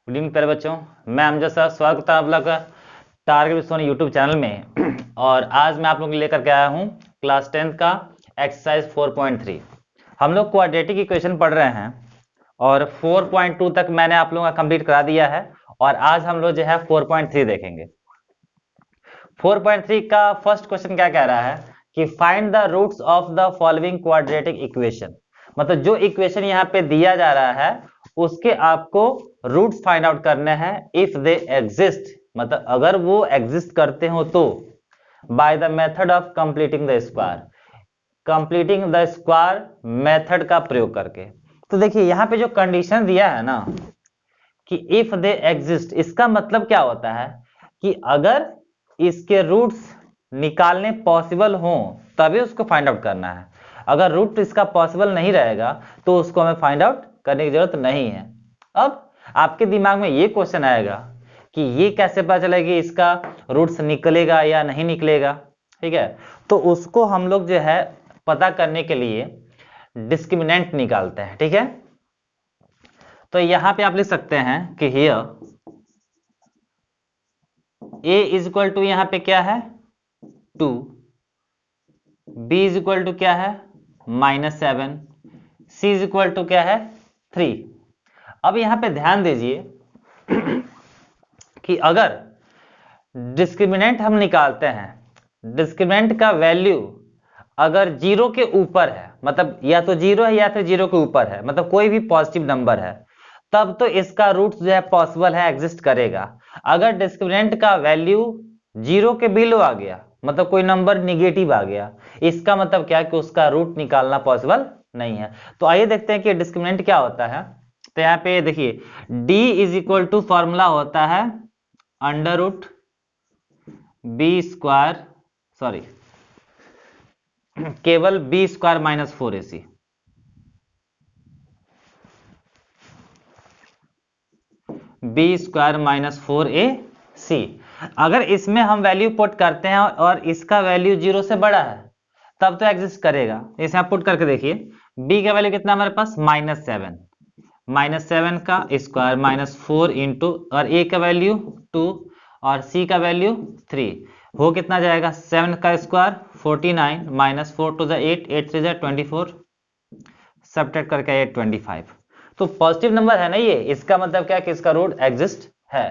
Good evening प्यारे बच्चों, मैं अमजद सर स्वागत है आप लोग का टारगेट विस्फोन यूट्यूब चैनल में। और आज मैं आप लोगों को लेकर के आया हूँ क्लास 10th का एक्सरसाइज 4.3। हम लोग क्वाड्रेटिक इक्वेशन पढ़ रहे हैं और 4.2 तक मैंने आप लोगों का कंप्लीट करा दिया है और आज हम लोग जो है 4.3 देखेंगे। 4.3 का फर्स्ट क्वेश्चन क्या कह रहा है कि find the roots of the following quadratic equation. मतलब जो इक्वेशन यहाँ पे दिया जा रहा है उसके आपको रूट्स फाइंड आउट करने हैं इफ दे एग्जिस्ट, मतलब अगर वो एग्जिस्ट करते हो तो by the method of completing the square, completing the square method का प्रयोग करके। तो देखिए यहाँ पे जो कंडीशन दिया है ना कि इफ दे एग्जिस्ट, इसका मतलब क्या होता है कि अगर इसके रूट्स निकालने पॉसिबल हो तभी उसको फाइंड आउट करना है। अगर रूट इसका पॉसिबल नहीं रहेगा तो उसको हमें फाइंड आउट करने की जरूरत नहीं है। अब आपके दिमाग में ये क्वेश्चन आएगा कि ये कैसे पता चलेगा इसका रूट्स निकलेगा या नहीं निकलेगा, ठीक है। तो उसको हम लोग जो है पता करने के लिए डिस्क्रिमिनेंट निकालते हैं, ठीक है। तो यहां पे आप लिख सकते हैं कि here a is equal to यहां पे क्या है 2, b इज इक्वल टू क्या है -7, c इज इक्वल टू क्या है 3। अब यहां पे ध्यान दीजिए कि अगर डिस्क्रिमिनेंट हम निकालते हैं, डिस्क्रिमिनेंट का वैल्यू अगर 0 के ऊपर है, मतलब या तो 0 है या फिर 0 के ऊपर है, मतलब कोई भी पॉजिटिव नंबर है, तब तो इसका रूट जो है पॉसिबल है, एग्जिस्ट करेगा। अगर डिस्क्रिमिनेंट का वैल्यू 0 के बिलो आ गया, मतलब कोई नंबर निगेटिव आ गया, इसका मतलब क्या कि उसका रूट निकालना पॉसिबल नहीं है। तो आइए देखते हैं कि डिस्क्रिमिनेंट क्या होता है। तो यहाँ पे देखिए d is equal to formula होता है under root b square, sorry केवल b square -4ac, b square -4ac। अगर इसमें हम वैल्यू पुट करते हैं और इसका वैल्यू 0 से बड़ा है तब तो एग्जिस्ट करेगा। इसे आप पुट करके देखिए, b का वैल्यू कितना हमारे पास -7 का स्क्वायर -4 इंटू और a का वैल्यू 2 और c का वैल्यू 3 हो कितना जाएगा 7 का स्क्वायर 49 -4 टू द 8, 8 3 24, सब्ट्रैक्ट करके 8 25। तो पॉजिटिव नंबर है ना ये, इसका मतलब क्या कि इसका रूट एग्जिस्ट है,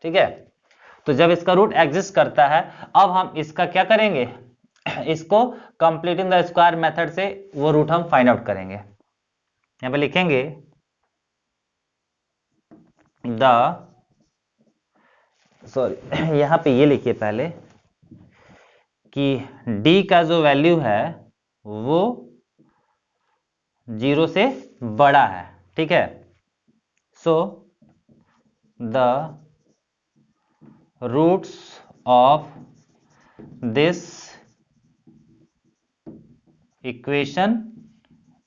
ठीक है। तो जब इसका रूट एग्जिस्ट करता है अब हम इसका क्या करेंगे, इसको कंप्लीटिंग द स्क्वायर मेथड से वो रूट हम फाइंड आउट करेंगे। यहां पे लिखेंगे यहां पे ये लिखिए पहले कि d का जो वैल्यू है वो 0 से बड़ा है, ठीक है। So the roots of this equation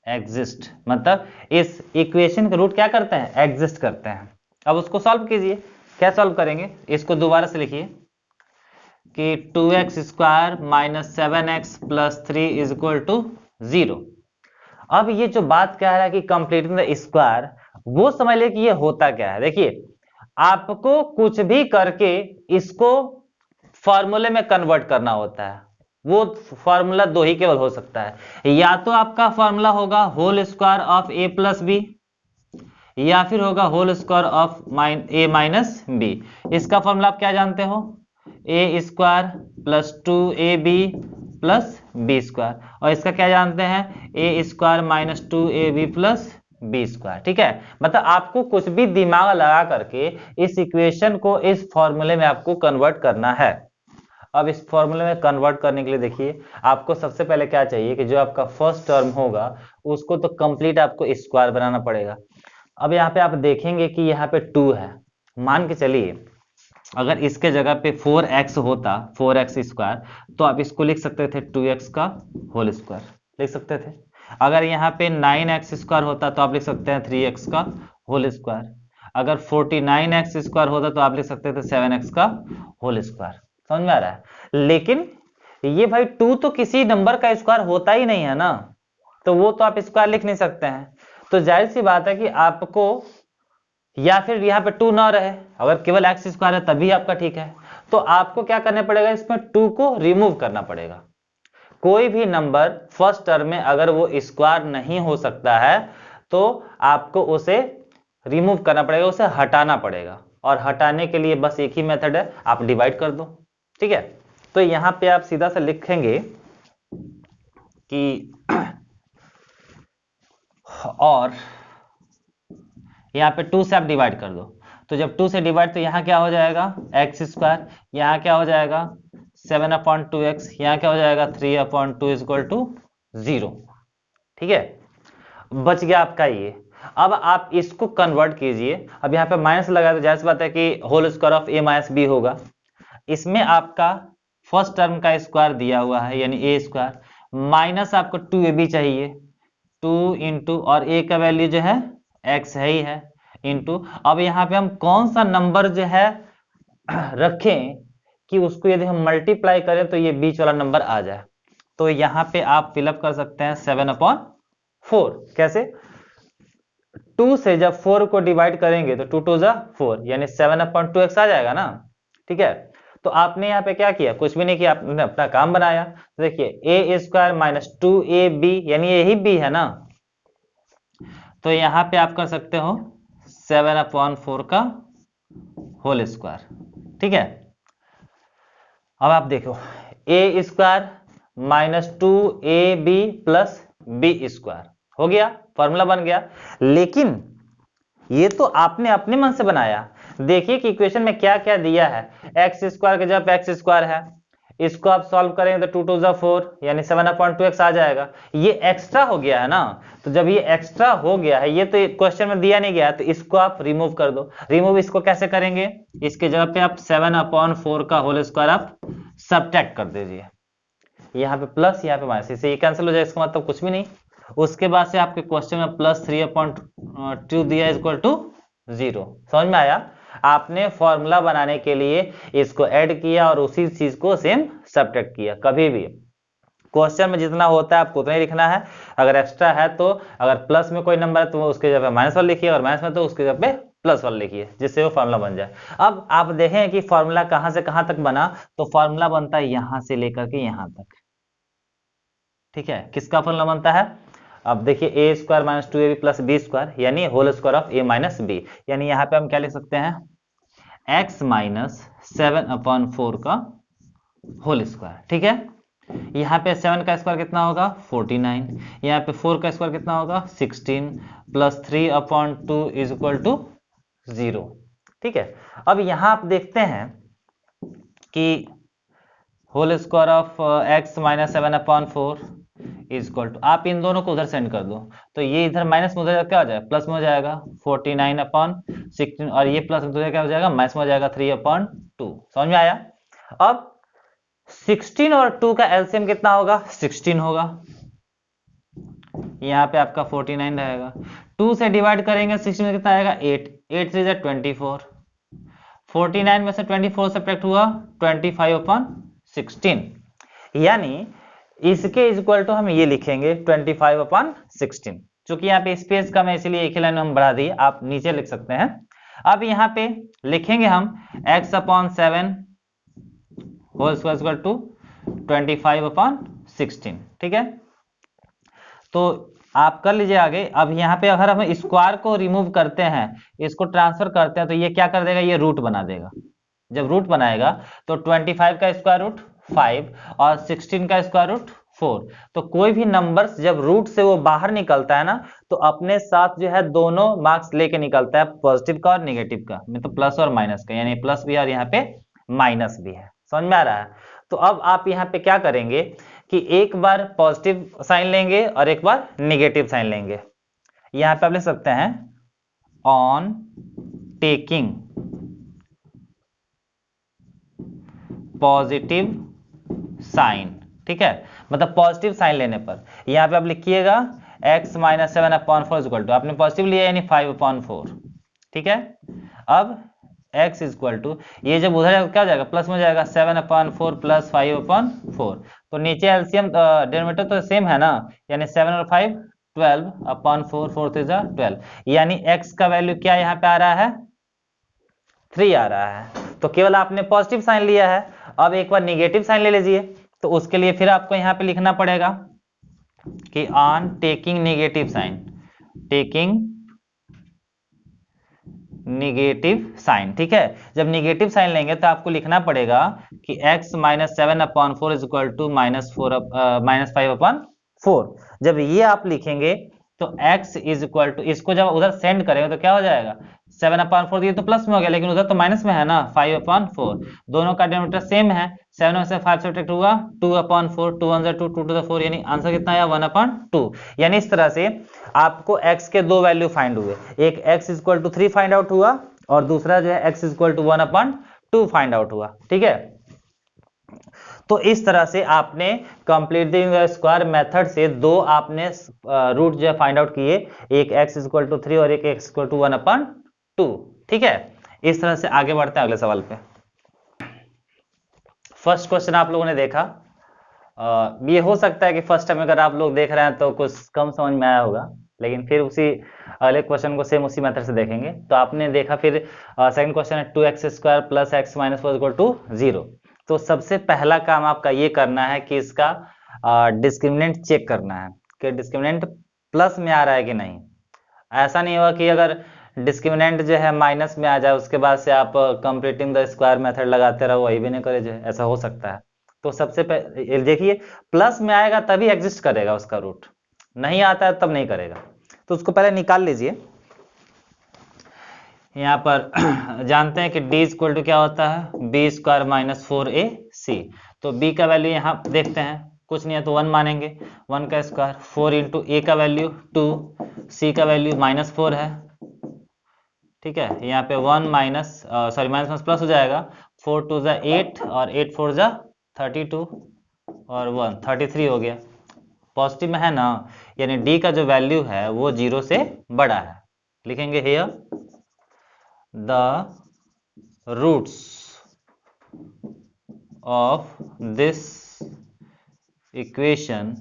exist, मतलब इस इक्वेशन के रूट क्या करते हैं एग्जिस्ट करते हैं। अब उसको सॉल्व कीजिए, क्या सॉल्व करेंगे, इसको दोबारा से लिखिए कि 2x square -7x + 3 is equal to 0। अब ये जो बात कह रहा है कि कंप्लीटिंग द स्क्वायर, वो समझ ले कि ये होता क्या है। देखिए आपको कुछ भी करके इसको फॉर्मूले में कन्वर्ट करना होता है। वो फॉर्मूला दो ही केवल हो सकता है, या तो आपका फॉर्मूला होगा whole square of a + b या फिर होगा whole square of a - b। इसका फॉर्मूला आप क्या जानते हो, a square + 2ab + b square, और इसका क्या जानते हैं a square -2ab + b square, ठीक है। मतलब आपको कुछ भी दिमाग लगा करके इस इक्वेशन को इस फॉर्मूले में आपको कन्वर्ट करना है। अब इस फॉर्मूले में कन्वर्ट करने के लिए देखिए आपको सबसे पहले क्या चाहिए कि जो आपका फर्स्ट टर्म होगा उसको तो कंप्लीट आपको स्क्वायर बनाना पड़ेगा। अब यहाँ पे आप देखेंगे कि यहाँ पे 2 है, मान के चलिए अगर इसके जगह पे 4x होता 4x स्क्वायर तो आप इसको लिख सकते थे 2x का होल स्क्वायर लिख सकते थे। अगर यहाँ पे 9x स्क्वायर होता तो आप लिख सकते हैं 3x का होल स्क्वायर। अगर 49x स्क्वायर होता तो आप लिख सकते थे 7x का होल स्क्वायर। समझ में आ रहा है। लेकिन ये भाई 2 तो किसी नंबर का स्क्वायर होता ही नहीं है ना, तो वो तो आप स्क्वायर लिख नहीं सकते हैं। तो जाहिर सी बात है कि आपको या फिर यहाँ पे 2 ना रहे, अगर केवल एक्स स्क्वायर है तभी आपका ठीक है। तो आपको क्या करना पड़ेगा, इसमें 2 को रिमूव करना पड़ेगा। कोई भी नंबर फर्स्ट टर्म में अगर वो स्क्वायर नहीं हो सकता है तो आपको उसे रिमूव करना पड़ेगा, उसे हटाना पड़ेगा। और हटाने के लिए बस एक ही मेथड है, आप डिवाइड कर दो। ठीक है, तो यहां पे आप सीधा से लिखेंगे कि और यहाँ पे 2 से आप डिवाइड कर दो, तो जब 2 से डिवाइड तो यहाँ क्या हो जाएगा एक्स स्क्वायर, यहाँ क्या हो जाएगा 7/2x, यहाँ क्या हो जाएगा 3/2 इक्वल टू 0। ठीक है, बच गया आपका ये। अब आप इसको कन्वर्ट कीजिए, अब यहाँ पे माइनस लगा तो जाहिर सी बात है कि whole square of a minus b होगा। इसमें आपका फर्स्ट टर्म का स्क्वायर दिया हुआ है यानी a स्क्वायर, माइनस आपको 2ab चाहिए, 2 इंटू और a का वैल्यू जो है x है ही है, इंटू अब यहाँ पे हम कौन सा नंबर जो है रखें कि उसको यदि हम मल्टीप्लाई करें तो ये बीच वाला नंबर आ जाए। तो यहाँ पे आप फिलअप कर सकते हैं 7/4। कैसे, 2 से जब 4 को डिवाइड करेंगे तो 2 2 जा 4 यानी 7/2x आ जाएगा ना। ठीक है, तो आपने यहाँ पे क्या किया, कुछ भी नहीं किया, आपने अपना काम बनाया। तो देखिए a स्क्वायर माइनस 2ab यानी यही b है ना, तो यहाँ पे आप कर सकते हो 7/4 का होल स्क्वायर। ठीक है, अब आप देखो a square minus 2ab plus b square हो गया, फॉर्मूला बन गया। लेकिन ये तो आपने अपने मन से बनाया। देखिए कि इक्वेशन में क्या क्या दिया है, एक्स स्क्वायर के जब एक्स स्क्वायर है, इसको आप सॉल्व करेंगे तो 2 2 जा 4 यानी 7/2x आ जाएगा। ये एक्स्ट्रा हो गया है ना, तो जब ये एक्स्ट्रा हो गया है, ये तो क्वेश्चन में दिया नहीं गया है, तो इसको आप रिमूव कर दो। रिमूव इसको कैसे करेंगे, इसके जगह पे आप 7/4 का होल स्क्वायर आप सब्ट्रैक्ट कर दीजिए, यहाँ पे प्लस यहाँ पे माइनस, इससे ये कैंसिल हो जाए, इसका मतलब कुछ भी नहीं। उसके बाद से आपके क्वेश्चन में प्लस 3/2 दिया इक्वल टू 0। समझ में आया, आपने फॉर्मूला बनाने के लिए इसको ऐड किया और उसी चीज को सेम सब्ट्रैक्ट किया। कभी भी क्वेश्चन में जितना होता है आपको उतना ही लिखना है, अगर एक्स्ट्रा है तो अगर प्लस में कोई नंबर है तो उसके जगह पे माइनस वाला लिखिए, और माइनस में तो उसके जगह पे प्लस वाला लिखिए, जिससे वो फॉर्मूला बन जाए। अब आप देखें कि फॉर्मूला कहां से कहां तक बना, तो फॉर्मूला बनता है यहां से लेकर के यहां तक। ठीक है, किसका फॉर्मूला बनता है, अब देखिए a square minus 2ab plus b square यानी whole square of a minus b, यानी यहाँ पे हम क्या लिख सकते हैं x माइनस 7/4 का होल स्क्वायर। ठीक है, यहाँ पे 7 का स्क्वायर कितना होगा 49, यहाँ पे 4 का स्क्वायर कितना होगा 16 प्लस 3/2 इज इक्वल टू 0। ठीक है, अब यहाँ आप देखते हैं कि whole square of x minus 7/4 is equal to, आप इन दोनों को उधर सेंड कर दो, तो ये इधर माइनस में उधर क्या हो जाएगा प्लस में हो जाएगा 49/16, और ये प्लस में उधर क्या हो जाएगा माइनस में हो जाएगा 3/2। समझ में आया। अब 16 और 2 का एलसीएम कितना होगा 16 होगा, यहाँ पे आपका 49 रहेगा। 2 से डिवाइड करेंगे 16 में कितना आएगा 8, 8 से 24, 49 में से 24 सब्ट्रैक्ट हुआ 25/16, यानी इसके इक्वल टू हम ये लिखेंगे 25/16। चूंकि यहाँ पे स्पेस कम है इसलिए एक ही लाइन हम बढ़ा दिए, आप नीचे लिख सकते हैं। अब यहाँ पे लिखेंगे हम x/7 whole square equal to 25/16। ठीक है, तो आप कर लीजिए आगे। अब यहाँ पे अगर हम स्क्वायर को रिमूव करते हैं, इसको ट्रांसफर करते हैं, तो ये क्या कर देगा, ये रूट बना देगा। जब रूट बनाएगा तो 25 का स्क्वायर रूट 5 और 16 का स्क्वायर रूट 4। तो कोई भी नंबर्स जब रूट से वो बाहर निकलता है ना, तो अपने साथ जो है दोनों मार्क्स लेके निकलता है, पॉजिटिव का और नेगेटिव का, मतलब प्लस और माइनस का, यानी प्लस भी है और यहाँ पे माइनस भी है। समझ में आ रहा है। तो अब आप यहाँ पे क्या करेंगे कि एक बार पॉजिटिव साइन लेंगे और एक बार नेगेटिव साइन लेंगे। यहाँ पे आप लिख सकते हैं ऑन टेकिंग पॉजिटिव साइन। ठीक है, मतलब पॉजिटिव साइन लेने पर यहाँ पे आप लिखिएगा x माइनस 7/4 इक्वल टू, आपने पॉजिटिव लिया यानी 5/4। ठीक है, अब x इक्वल टू, ये जब उधर क्या हो जाएगा प्लस में जाएगा 7/4 प्लस 5/4, तो नीचे एलसीएम डिनोमिनेटर तो सेम है ना, यानी 7 और 5 12/4, 4 3 12, यानी x का वैल्यू क्या यहाँ पे आ रहा है, 3 आ रहा है। तो केवल आपने पॉजिटिव साइन लिया है, अब एक बार निगेटिव साइन ले लीजिए। तो उसके लिए फिर आपको यहाँ पे लिखना पड़ेगा कि on taking negative sign, taking negative sign, ठीक है। जब निगेटिव साइन लेंगे तो आपको लिखना पड़ेगा कि x minus 7/4 is equal to -5/4। जब ये आप लिखेंगे तो x इज इक्वल टू, इसको जब उधर सेंड करेंगे तो क्या हो जाएगा, 7/4, ये तो प्लस में हो गया लेकिन उधर तो माइनस में है ना, 5/4, दोनों का डिनोमिनेटर सेम है। 7 में से 5 सब्ट्रैक्ट हुआ 2/4, 2 1 2, 2 to the 4, यानी आंसर कितना आया 1/2। यानी इस तरह से आपको x के दो वैल्यू फाइंड हुए, एक x equal to 3 find out हुआ और दूसरा जो है x equal to 1/2 find out हुआ, ठीक है। तो इस तरह से आपने कंप्लीटिंग द स्क्वायर मेथड से दो आपने रूट जो है फाइंड आउट किए, एक x इक्वल टू 3 और एक x इक्वल टू 1/2, ठीक है। इस तरह से आगे बढ़ते हैं अगले सवाल पे। फर्स्ट क्वेश्चन आप लोगों ने देखा, ये हो सकता है कि फर्स्ट टाइम अगर आप लोग देख रहे हैं तो कुछ कम समझ में आया होगा, लेकिन फिर उसी अगले क्वेश्चन को सेम उसी मेथड से देखेंगे। तो आपने देखा, फिर सेकंड क्वेश्चन है 2x² plus x minus 4 equal to 0। तो सबसे पहला काम आपका ये करना है कि इसका डिस्क्रिमिनेंट चेक करना है कि डिस्क्रिमिनेंट प्लस में आ रहा है कि नहीं। ऐसा नहीं होगा कि अगर डिस्क्रिमिनेंट जो है माइनस में आ जाए उसके बाद से आप कंप्लीटिंग द स्क्वायर मेथड लगाते रहो, वही भी नहीं करे जो है, ऐसा हो सकता है। तो सबसे पहले देखिए, प्लस में आएगा तभी एग्जिस्ट करेगा उसका रूट, नहीं आता है तब नहीं करेगा। तो उसको पहले निकाल लीजिए। यहाँ पर जानते हैं कि d इक्वल टू क्या होता है, b² माइनस 4ac। तो b का वैल्यू यहाँ देखते हैं, कुछ नहीं है तो 1 मानेंगे, 1 का स्क्वायर, 4 इंटू a का वैल्यू 2, c का वैल्यू -4 है, ठीक है। यहाँ पे 1 माइनस माइनस प्लस हो जाएगा, 4 2 जा 8 और 8 4 जा 32 और 1 33 हो गया, पॉजिटिव में है ना, यानी d का जो वैल्यू है वो 0 से बड़ा है। लिखेंगे here the roots of this equation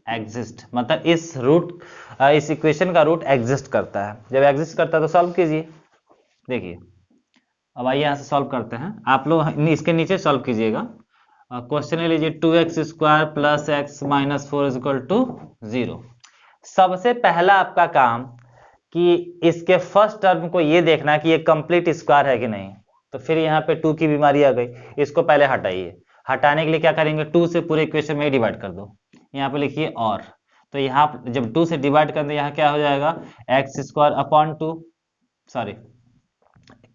exist, मतलब इस इक्वेशन का रूट एग्जिस्ट करता है। जब एग्जिस्ट करता है तो सॉल्व कीजिए। देखिए अब आइए यहाँ से सॉल्व करते हैं, आप लोग इसके नीचे सॉल्व कीजिएगा। क्वेश्चन ले लीजिए 2x² plus x minus 4 is equal to 0। सबसे पहला आपका काम कि इसके फर्स्ट टर्म को ये देखना कि ये कंप्लीट स्क्वायर है कि नहीं। तो फिर यहाँ पे 2 की बीमारी आ गई, इसको पहले हटाइए। हटाने के लिए क्या करेंगे, 2 से पूरे इक्वेशन में डिवाइड कर दो। यहाँ पे लिखिए और, तो यहाँ जब 2 से डिवाइड कर दे यहाँ क्या हो जाएगा, x² सॉरी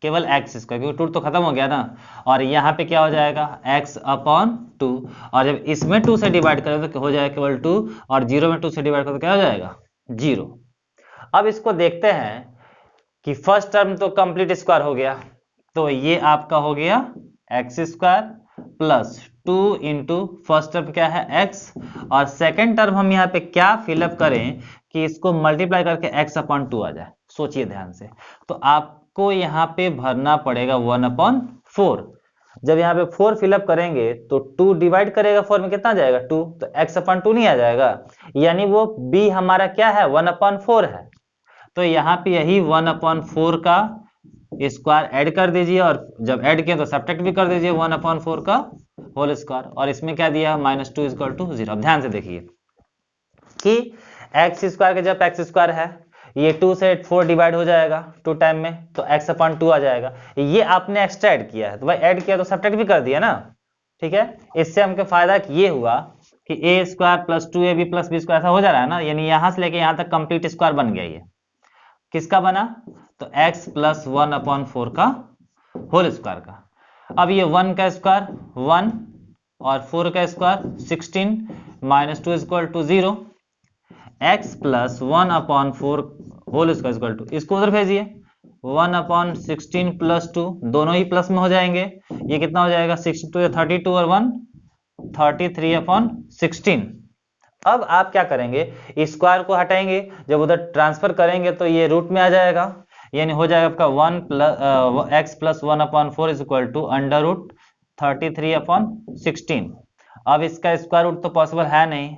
केवल x², क्योंकि 2 तो खत्म हो गया ना, और यहाँ पे क्या हो जाएगा x/2, और जब इसमें 2 से डिवाइड करें तो हो जाएगा केवल 2, और 0 में 2 से डिवाइड करें तो क्या हो जाएगा 0। अब इसको देखते हैं कि फर्स्ट टर्म तो कंप्लीट स्क्वायर हो गया, तो ये आपका हो गया x² plus 2 into first term क्या है x, और सेकेंड टर्म हम यहाँ पे क्या फिलअप करें कि इसको मल्टीप्लाई करके x/2 आ जाए। सोचिए ध्यान से, तो आपको यहाँ पे भरना पड़ेगा 1/4। जब यहाँ पे 4 फिलअप करेंगे तो 2 डिवाइड करेगा 4 में कितना जाएगा 2, तो x/2 नहीं आ जाएगा, यानी वो b हमारा क्या है 1/4 है। तो यहाँ पे यही 1/4 का स्क्वायर ऐड कर दीजिए, और जब ऐड किया तो सब्ट्रैक्ट भी कर दीजिए 1/4 का होल स्क्वायर, और इसमें क्या दिया -2 इक्वल टू 0। अब ध्यान से देखिए कि x² के जब x² है, ये 2 से 4 डिवाइड हो जाएगा 2 टाइम में, तो x/2 आ जाएगा। ये आपने एक्स्ट्रा ऐड किया है, तो भाई ऐड किया तो सब्ट्रैक्ट भी कर दिया ना, ठीक है। इससे हमको फायदा ये हुआ कि a² plus 2ab plus b² ऐसा हो जा रहा है ना, यानी यहां से लेके यहां तक कंप्लीट स्क्वायर बन गया। ये किसका बना, तो x प्लस 1/4 का होल स्क्वायर का। अब ये 1 का स्क्वायर 1 और 4 का square 16 -2 equal to 0, x plus 1/4 whole square equal to, इसको उधर भेजिए 1/16 प्लस 2, दोनों ही प्लस में हो जाएंगे। ये कितना हो जाएगा 62 32 और 1 33/16। अब आप क्या करेंगे, स्क्वायर को हटाएंगे, जब उधर ट्रांसफर करेंगे तो ये रूट में आ जाएगा, यानी हो जाएगा आपका x plus 1/4 is equal to √33/16। अब इसका स्क्वायर रूट तो पॉसिबल है नहीं,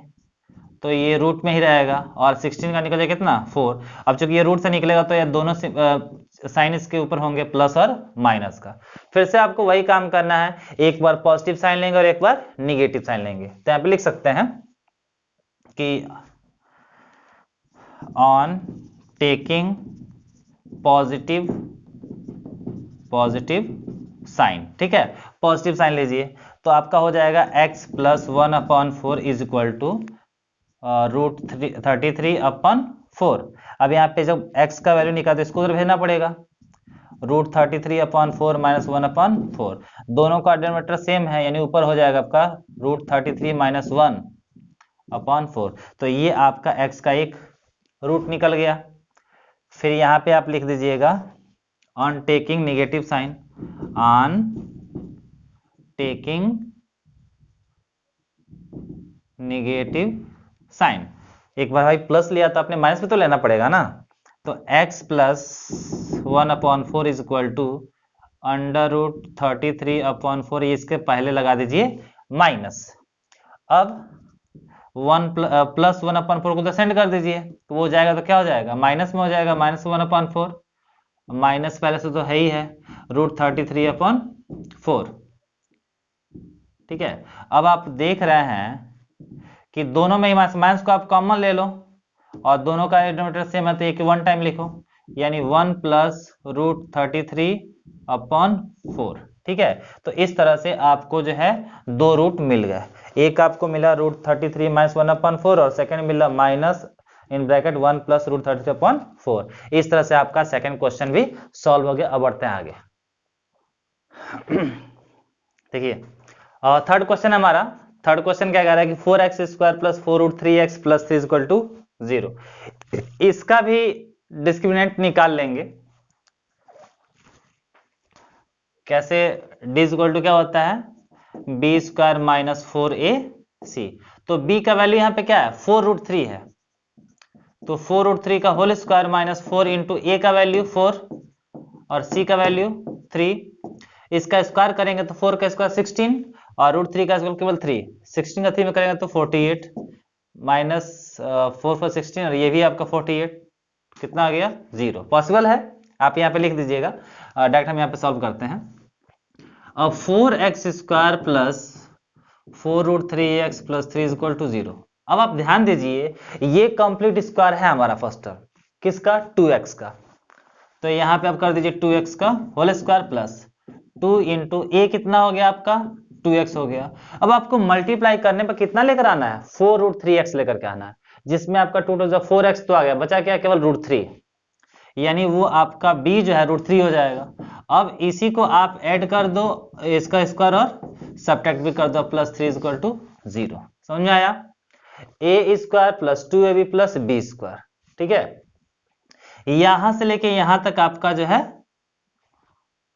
तो ये रूट में ही रहेगा और 16 का निकल जाएगा कितना 4। अब चूंकि ये रूट से निकलेगा तो ये दोनों साइन इसके ऊपर होंगे प्लस और माइनस का। फिर से आपको वही काम करना है, एक बार पॉजिटिव साइन लेंगे और एक बार निगेटिव साइन लेंगे। तो यहाँ पे लिख सकते हैं कि ऑन टेकिंग पॉजिटिव साइन, ठीक है, पॉजिटिव साइन लीजिए तो आपका हो जाएगा x plus 1/4 is equal to root 33/4। अब यहाँ पे जब x का वैल्यू निकालते इसको उधर भेजना पड़ेगा, रूट 33/4 माइनस 1/4, दोनों का डिनोमिनेटर सेम है यानी ऊपर हो जाएगा आपका रूट 33 माइनस 1/4। तो ये आपका x का एक रूट निकल गया। फिर यहाँ पे आप लिख दीजिएगा on taking negative sign, on taking negative sign. एक बार भाई प्लस लिया तो आपने माइनस भी तो लेना पड़ेगा ना, तो x plus 1/4 is equal to under root 33/4, इसके पहले लगा दीजिए माइनस। अब 1 प्लस 1/4 को तो सेंड कर दीजिए तो वो जाएगा तो क्या हो जाएगा माइनस में हो जाएगा, माइनस 1/4, माइनस पहले से तो है ही है रूट 33/4, ठीक है। अब आप देख रहे हैं कि दोनों में ही माइनस को आप कॉमन ले लो और दोनों का डिनोमिनेटर सेम है तो एक वन टाइम लिखो, यानी 1 प्लस रूट 33/4, ठीक है। तो इस तरह से आपको जो है दो रूट मिल गए, एक आपको मिला रूट 33 माइनस 1/4 और सेकंड मिला minus in bracket 1 plus root 33/4। इस तरह से आपका सेकंड क्वेश्चन भी सॉल्व हो गया। अब बढ़ते हैं आगे। देखिए थर्ड क्वेश्चन हमारा, थर्ड क्वेश्चन क्या कह रहा है कि 4x² plus 4 root 3x plus 3 equal to 0। इसका भी डिस्क्रिमिनेंट निकाल लेंगे। कैसे? d इक्वल टू क्या होता है b² माइनस 4ac। तो b का वैल्यू यहाँ पे क्या है 4 रूट 3 है, तो 4 रूट 3 का whole square minus 4 into a का वैल्यू 4 और c का वैल्यू 3। इसका स्क्वायर करेंगे तो 4 का स्क्वायर 16 और रूट 3 का स्क्वायर केवल 3, 16 का 3 में करेंगे तो 48 माइनस 4 for 16 और ये भी आपका 48, कितना आ गया 0। पॉसिबल है, आप यहाँ पे लिख दीजिएगा, डायरेक्ट हम यहाँ पे सॉल्व करते हैं। अब 4x² plus 4 root 3x plus 3 equal to 0। अब आप ध्यान दीजिए ये कंप्लीट स्क्वायर है हमारा फर्स्ट टर्म, किसका 2x का, तो यहाँ पे आप कर दीजिए 2x का whole square plus 2 into a कितना हो गया आपका 2x हो गया। अब आपको मल्टीप्लाई करने पर कितना लेकर आना है 4 रूट 3x लेकर के आना है, जिसमें आपका 2 टू 4x तो आ गया, बचा क्या केवल रूट 3, यानी वो आपका b जो है रूट 3 हो जाएगा। अब इसी को आप ऐड कर दो इसका स्क्वायर और सब्ट्रैक्ट भी कर दो, प्लस 3 इक्वल टू 0। समझ में आया? a² plus 2ab plus b², ठीक है। यहां से लेके यहां तक आपका जो है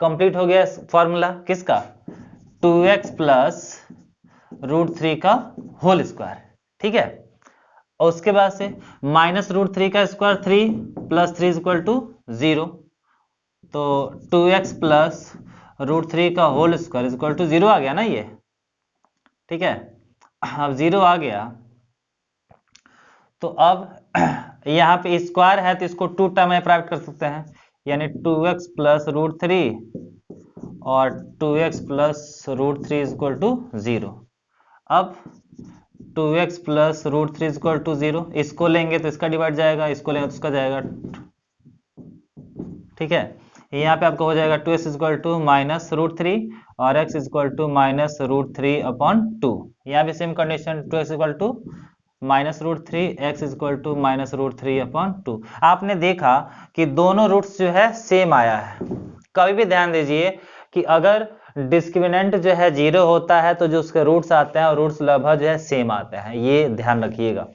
कंप्लीट हो गया फॉर्मूला किसका 2x प्लस रूट 3 का होल स्क्वायर, ठीक है। और उसके बाद से माइनस रूट 3 का स्क्वायर 3 प्लस 3 इक्वल टू 0, तो 2x प्लस रूट 3 का होल स्क्वायर इक्वल टू 0 आ गया ना ये, ठीक है। अब 0 आ गया तो अब यहाँ पे स्क्वायर है तो इसको 2 टर्म में प्राप्त कर सकते हैं, यानी 2x प्लस रूट 3 और 2x plus root 3 equal to 0। अब 2x plus root 3 equal to 0, इसको लेंगे तो इसका डिवाइड जाएगा, इसको लेंगे तो इसका जाएगा, ठीक है। यहाँ पे आपको हो जाएगा 2x equal to minus root 3 और x equal to minus root 3/2। यहाँ भी same condition 2x equal to minus root 3, x equal to minus root 3/2। आपने देखा कि दोनों रूट्स जो है सेम आया है। कभी भी ध्यान दीजिए कि अगर डिस्क्रिमिनेंट जो है 0 होता है तो जो उसके रूट्स आते हैं और रूट्स लगभग जो है सेम आते हैं, ये ध्यान रखिएगा।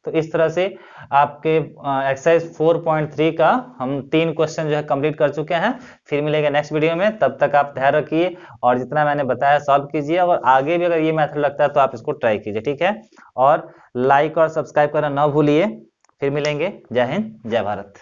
तो इस तरह से आपके एक्सरसाइज 4.3 का हम 3 क्वेश्चन जो है कंप्लीट कर चुके हैं। फिर मिलेगा नेक्स्ट वीडियो में, तब तक आप ध्यान रखिए और जितना मैंने बताया सॉल्व कीजिए, और आगे भी अगर ये मेथड लगता है तो आप इसको ट्राई कीजिए, ठीक है। और लाइक और सब्सक्राइब करना ना भूलिए। फिर मिलेंगे। जय हिंद, जय भारत।